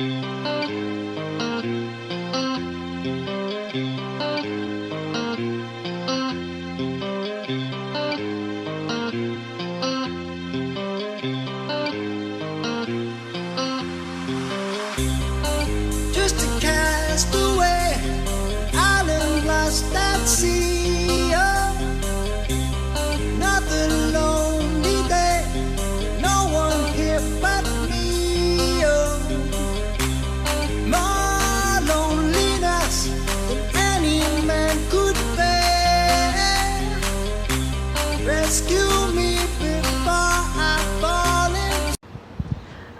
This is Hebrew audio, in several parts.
Just a castaway, island lost at sea. Oh, another lonely day, no one here but me. Oh, more loneliness than any man could bear. Rescue me before I fall in.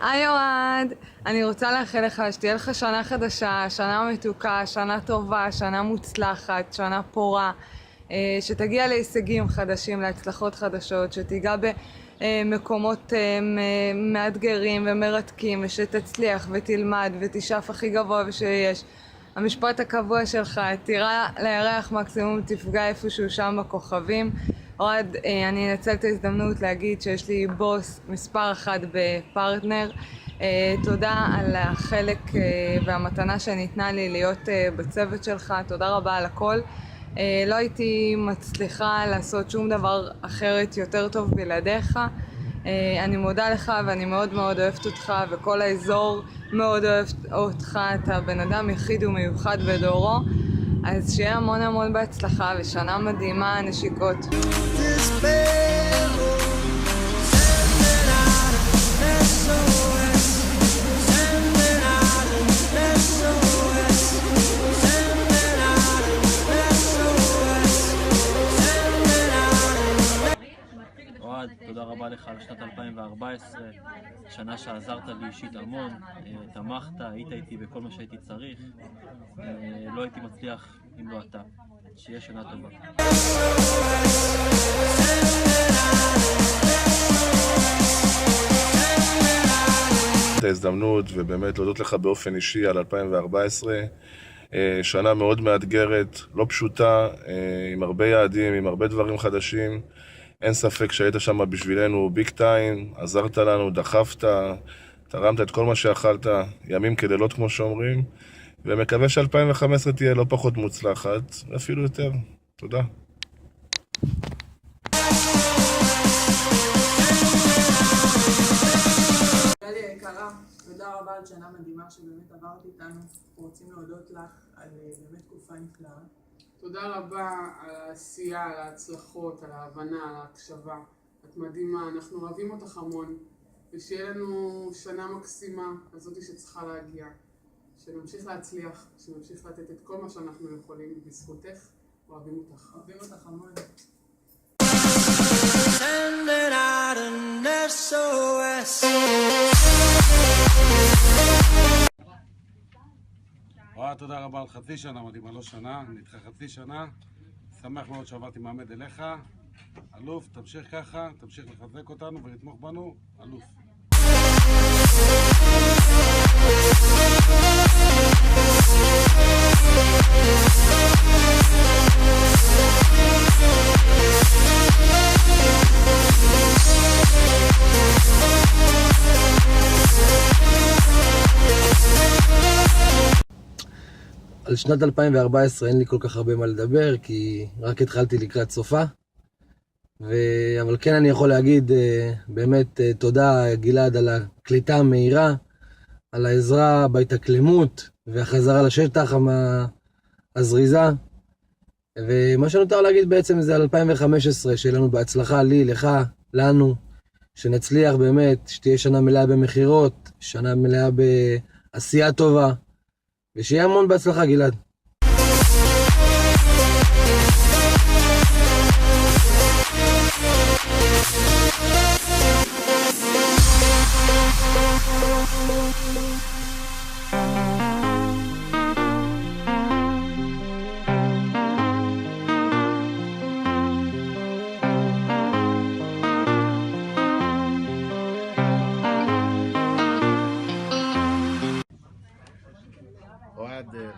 היי אוהד, אני רוצה לאחל לך שתהיה לך שנה חדשה, שנה מתוקה, שנה טובה, שנה מוצלחת, שנה פורה, שתגיע להישגים חדשים, להצלחות חדשות, שתיגע במקומות מאתגרים ומרתקים, ושתצליח ותלמד ותשאף הכי גבוה שיש. המשפט הקבוע שלך, תירה לירח מקסימום תפגע איפשהו שם בכוכבים. אוהד, אני אנצל את ההזדמנות להגיד שיש לי בוס מספר 1 בפרטנר. תודה על החלק והמתנה שניתנה לי להיות בצוות שלך, תודה רבה על הכל. לא הייתי מצליחה לעשות שום דבר אחרת יותר טוב בלעדיך. אני מודה לך ואני מאוד מאוד אוהבת אותך, וכל האזור מאוד אוהבת אותך, אתה בן אדם יחיד ומיוחד בדורו. אז שיהיה המון המון בהצלחה ושנה מדהימה, נשיקות. אוהד, תודה רבה לך על שנת 2014, שנה שעזרת לי אישית המון, תמכת, היית איתי בכל מה שהייתי צריך, לא הייתי מצליח אם לא אתה. שיהיה שנה טובה. את ההזדמנות ובאמת להודות לך באופן אישי על 2014, שנה מאוד מאתגרת, לא פשוטה, עם הרבה יעדים, עם הרבה דברים חדשים. אין ספק שהיית שם בשבילנו ביג טיים, עזרת לנו, דחפת, תרמת את כל מה שאכלת, ימים כלילות כמו שאומרים, ומקווה ש-2015 תהיה לא פחות מוצלחת, ואפילו יותר. תודה. גלי יקרה, תודה רבה על שנה מדהימה שבאמת עברת איתנו. אנחנו רוצים להודות לך על באמת תקופה נפלאה. תודה רבה על העשייה, על ההצלחות, על ההבנה, על ההקשבה. את מדהימה, אנחנו אוהבים אותך המון. ושיהיה לנו שנה מקסימה, הזאת שצריכה להגיע. שנמשיך להצליח, שנמשיך לתת את כל מה שאנחנו יכולים בזכותך. אוהבים אותך. אוהבים אותך המון. Sending out an SOS. תודה רבה על חצי שנה מדהימה, לא שנה, אני איתך חצי שנה. שמח מאוד שעברתי מעמד אליך. אלוף, תמשיך ככה, תמשיך לחזק אותנו ולתמוך בנו, אלוף. על שנת 2014 אין לי כל כך הרבה מה לדבר, כי רק התחלתי לקראת סופה. אבל כן אני יכול להגיד באמת תודה גלעד על הקליטה המהירה, על העזרה בהתאקלמות והחזרה לשטח הזריזה. ומה שנותר להגיד בעצם זה על 2015, שיהיה לנו בהצלחה, לי, לך, לנו, שנצליח באמת, שתהיה שנה מלאה במחירות, שנה מלאה בעשייה טובה, ושיהיה המון בהצלחה גלעד.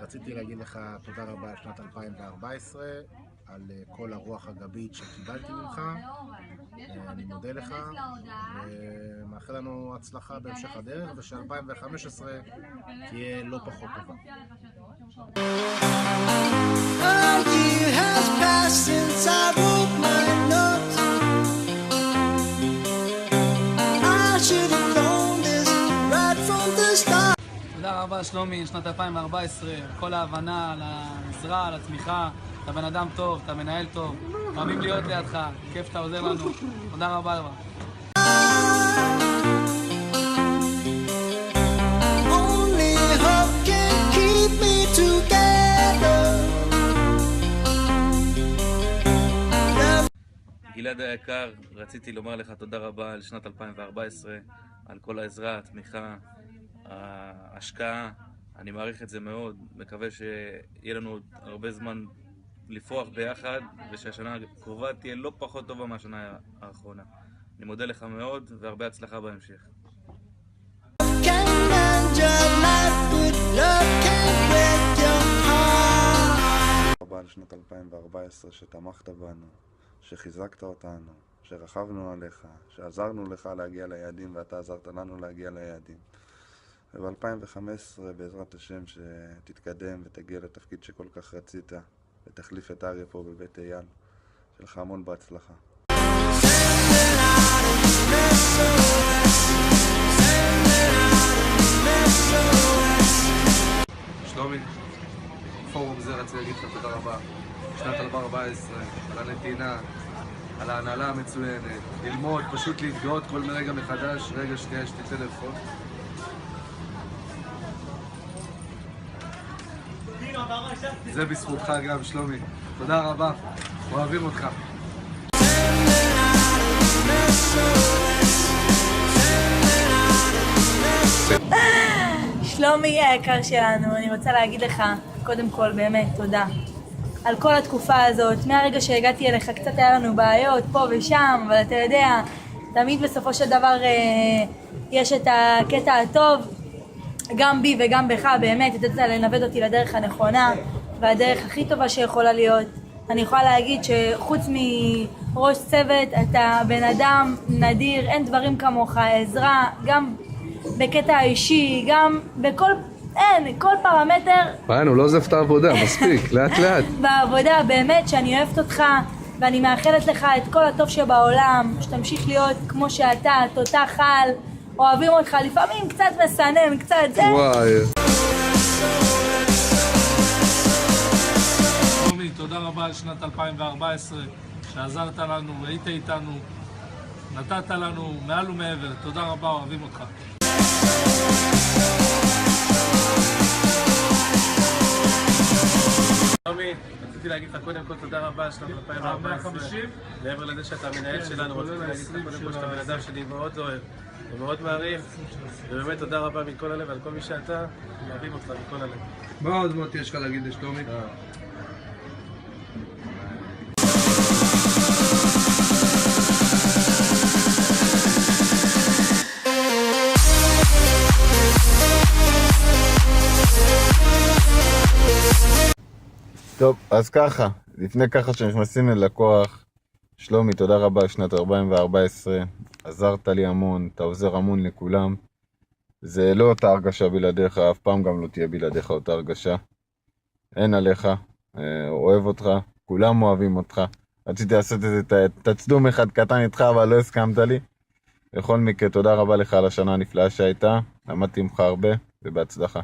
רציתי להגיד לך תודה רבה על שנת 2014, על כל הרוח הגבית שקיבלתי ממך. אני מודה לך ומאחל מאחל לנו הצלחה בהמשך הדרך, וש-2015 תהיה לא פחות טובה. A year has passed since I wrote my note. I should have known this right from the start. תודה רבה שלומי, שנת 2014, כל ההבנה, על העזרה, על התמיכה. אתה בן אדם טוב, אתה מנהל טוב, אוהבים להיות לידך, כיף שאתה עוזר לנו. תודה רבה לך. Only hope can keep me together. גלעד היקר, רציתי לומר לך תודה רבה על שנת 2014, על כל העזרה, התמיכה, ההשקעה. אני מעריך את זה מאוד, מקווה שיהיה לנו עוד הרבה זמן לפרוח ביחד, ושהשנה הקרובה תהיה לא פחות טובה מהשנה האחרונה. אני מודה לך מאוד, והרבה הצלחה בהמשך. Can mend your life, but love can't break your heart. תודה רבה על שנת 2014 שתמכת בנו, שחיזקת אותנו, שרכבנו עליך, שעזרנו לך להגיע ליעדים ואתה עזרת לנו להגיע ליעדים. וב-2015 בעזרת השם שתתקדם ותגיע לתפקיד שכל כך רצית ותחליף את אריה פה בבית אייל. שלך המון בהצלחה. שלומי, פורום זה רציתי להגיד לך תודה רבה. שנת 2014, על הנתינה, על ההנהלה המצוינת, ללמוד, פשוט להתגאות כל רגע מחדש. רגע שנייה שתצא טלפון. זה בזכותך גם שלומי. תודה רבה, אוהבים אותך. שלומי היקר שלנו, אני רוצה להגיד לך קודם כל באמת תודה על כל התקופה הזאת. מהרגע שהגעתי אליך קצת היה לנו בעיות פה ושם, אבל אתה יודע, תמיד בסופו של דבר יש את הקטע הטוב גם בי וגם בך. באמת ידעת לנווט אותי לדרך הנכונה והדרך הכי טובה שיכולה להיות. אני יכולה להגיד שחוץ מראש צוות אתה בן אדם נדיר, אין דברים כמוך, עזרה גם בקטע האישי, גם בכל, אין, כל פרמטר. הוא לא עוזב את העבודה, מספיק, לאט לאט. בעבודה, באמת שאני אוהבת אותך ואני מאחלת לך את כל הטוב שבעולם, שתמשיך להיות כמו שאתה, תותח על, אוהבים אותך, לפעמים קצת מסנן, קצת זה. וואי. שלומי, תודה רבה על שנת 2014, שעזרת לנו והיית איתנו, נתת לנו מעל ומעבר. תודה רבה, אוהבים אותך. שלומי, רציתי להגיד לך קודם כל תודה רבה על שנת 2014. מעבר לזה שאתה המנהל שלנו, רציתי להגיד לך קודם כל שאתה בן אדם שלי מאוד אוהב ומאוד מעריך, ובאמת תודה רבה מכל הלב על כל מי שאתה, אוהבים אותך מכל הלב. מה עוד מוטי יש לך להגיד לשלומי? טוב, אז ככה, לפני ככה שנכנסים ללקוח, שלומי, תודה רבה על שנת 2014, עזרת לי המון, אתה עוזר המון לכולם. זה לא אותה הרגשה בלעדיך, אף פעם גם לא תהיה בלעדיך אותה הרגשה. אין עליך, אוהב אותך, כולם אוהבים אותך. רציתי לעשות איזה תצדום אחד קטן איתך, אבל לא הסכמת לי. בכל מקרה, תודה רבה לך על השנה הנפלאה שהייתה, למדתי ממך הרבה, ובהצלחה.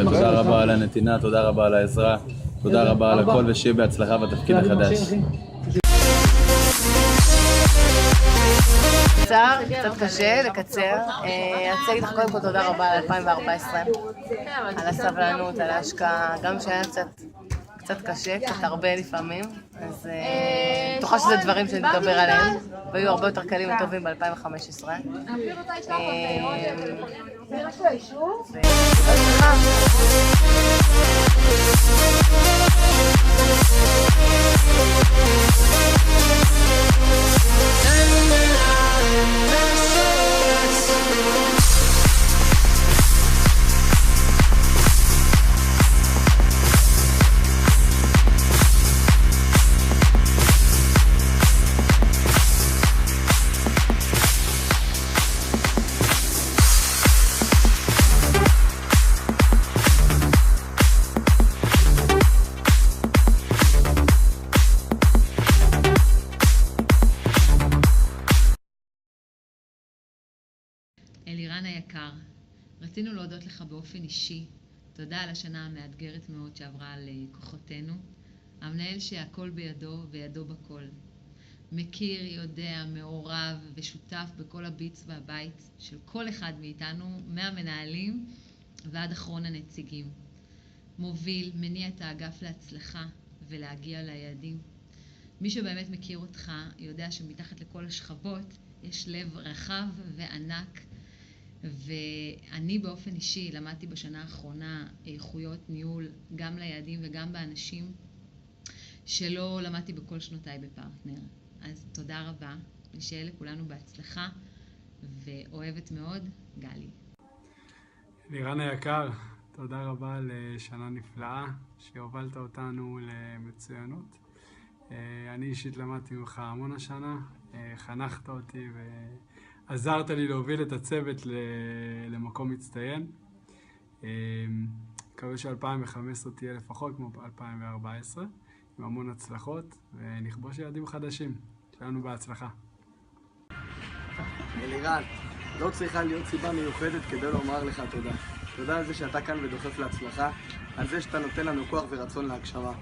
תודה רבה על הנתינה, תודה רבה על העזרה, תודה רבה על הכל, ושיהיה בהצלחה בתפקיד החדש. קצת קשה לקצר. אני רוצה להגיד לך קודם כל תודה רבה על 2014, על הסבלנות, על ההשקעה, גם שהיה קצת קשה, קצת הרבה לפעמים, אז בטוחה שזה דברים שנדבר עליהם, והיו הרבה יותר קלים וטובים ב-2015. היקר, רצינו להודות לך באופן אישי. תודה על השנה המאתגרת מאוד שעברה על כוחותינו. המנהל שהכל בידו וידו בכל. מכיר, יודע, מעורב ושותף בכל הביץ והבית של כל אחד מאיתנו, מהמנהלים ועד אחרון הנציגים. מוביל, מניע את האגף להצלחה ולהגיע ליעדים. מי שבאמת מכיר אותך יודע שמתחת לכל השכבות יש לב רחב וענק, ואני באופן אישי למדתי בשנה האחרונה איכויות ניהול גם ליעדים וגם באנשים שלא למדתי בכל שנותיי בפרטנר. אז תודה רבה, ושיהיה לכולנו בהצלחה, ואוהבת מאוד, גלי. לירן היקר, תודה רבה על שנה נפלאה שהובלת אותנו למצוינות. אני אישית למדתי ממך המון השנה, חנכת אותי ועזרת לי להוביל את הצוות למקום מצטיין. מקווה ש-2015 תהיה לפחות כמו 2014, עם המון הצלחות, ונכבוש ילדים חדשים. שלנו בהצלחה. אלירן, לא צריכה להיות סיבה מיוחדת כדי לומר לך תודה. תודה על זה שאתה כאן ודוחף להצלחה, על זה שאתה נותן לנו כוח ורצון להגשמה.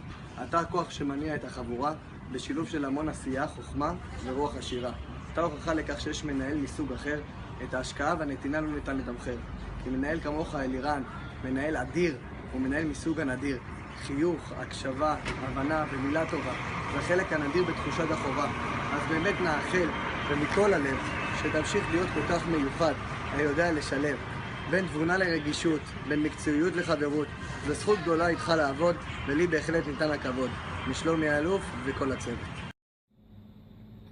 אתה הכוח שמניע את החבורה, בשילוב של המון עשייה, חוכמה ורוח עשירה. אתה הוכחה לכך שיש מנהל מסוג אחר, את ההשקעה והנתינה לא ניתן לתמחר. כי מנהל כמוך, אלירן, מנהל אדיר, הוא מנהל מסוג הנדיר. חיוך, הקשבה, הבנה ומילה טובה, זה חלק הנדיר בתחושת החובה. אז באמת נאחל, ומכל הלב, שתמשיך להיות כל כך מיוחד, היודע לשלב. בין תבונה לרגישות, בין מקצועיות לחברות. זו זכות גדולה איתך לעבוד, ולי בהחלט ניתן הכבוד. משלומי האלוף וכל הצוות.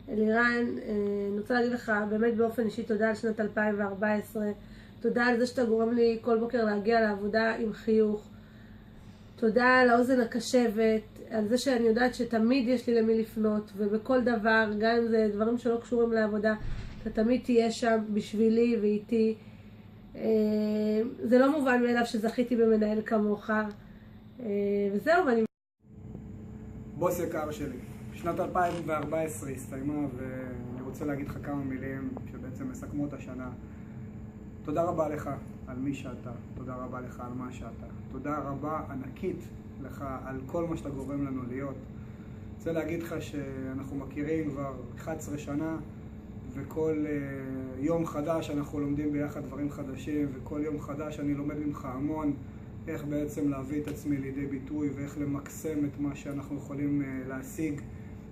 אלירן, אני רוצה להגיד לך באמת באופן אישי תודה על שנת 2014. תודה על זה שאתה גורם לי כל בוקר להגיע לעבודה עם חיוך. תודה על האוזן הקשבת, על זה שאני יודעת שתמיד יש לי למי לפנות, ובכל דבר, גם אם זה דברים שלא קשורים לעבודה, אתה תמיד תהיה שם בשבילי ואיתי. זה לא מובן מאליו שזכיתי במנהל כמוך, וזהו. ואני... בוס יקר שלי, שנת 2014 הסתיימה, ואני רוצה להגיד לך כמה מילים שבעצם מסכמו את השנה. תודה רבה לך על מי שאתה, תודה רבה לך על מה שאתה, תודה רבה ענקית לך על כל מה שאתה גורם לנו להיות. רוצה להגיד לך שאנחנו מכירים כבר 11 שנה, וכל יום חדש אנחנו לומדים ביחד דברים חדשים, וכל יום חדש אני לומד ממך המון איך בעצם להביא את עצמי לידי ביטוי, ואיך למקסם את מה שאנחנו יכולים להשיג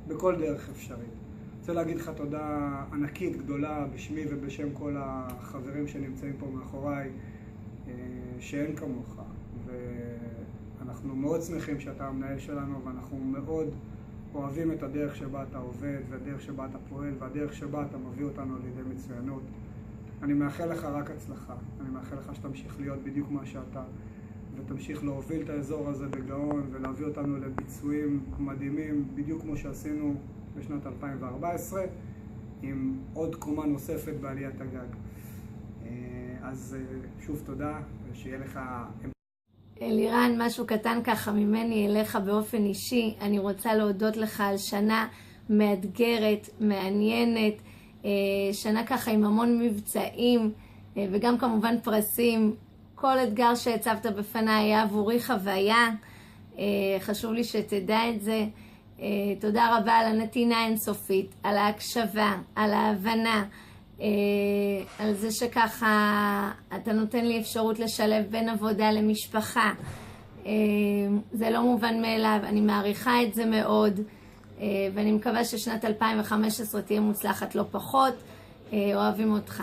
בכל דרך אפשרית. רוצה להגיד לך תודה ענקית גדולה בשמי ובשם כל החברים שנמצאים פה מאחוריי, שאין כמוך, ואנחנו מאוד שמחים שאתה המנהל שלנו, ואנחנו מאוד אוהבים את הדרך שבה אתה עובד, והדרך שבה אתה פועל, והדרך שבה אתה מביא אותנו לידי מצוינות. אני מאחל לך רק הצלחה, אני מאחל לך שתמשיך להיות בדיוק מה שאתה, ותמשיך להוביל את האזור הזה בגאון, ולהביא אותנו לביצועים מדהימים, בדיוק כמו שעשינו בשנת 2014, עם עוד קומה נוספת בעליית הגג. אז שוב תודה, ושיהיה לך... אלירן, משהו קטן ככה ממני אליך באופן אישי. אני רוצה להודות לך על שנה מאתגרת, מעניינת, שנה ככה עם המון מבצעים, וגם כמובן פרסים. כל אתגר שהצבת בפניי היה עבורי חוויה, חשוב לי שתדע את זה. תודה רבה על הנתינה האינסופית, על ההקשבה, על ההבנה, על זה שככה אתה נותן לי אפשרות לשלב בין עבודה למשפחה. זה לא מובן מאליו, אני מעריכה את זה מאוד, ואני מקווה ששנת 2015 תהיה מוצלחת לא פחות. אוהבים אותך.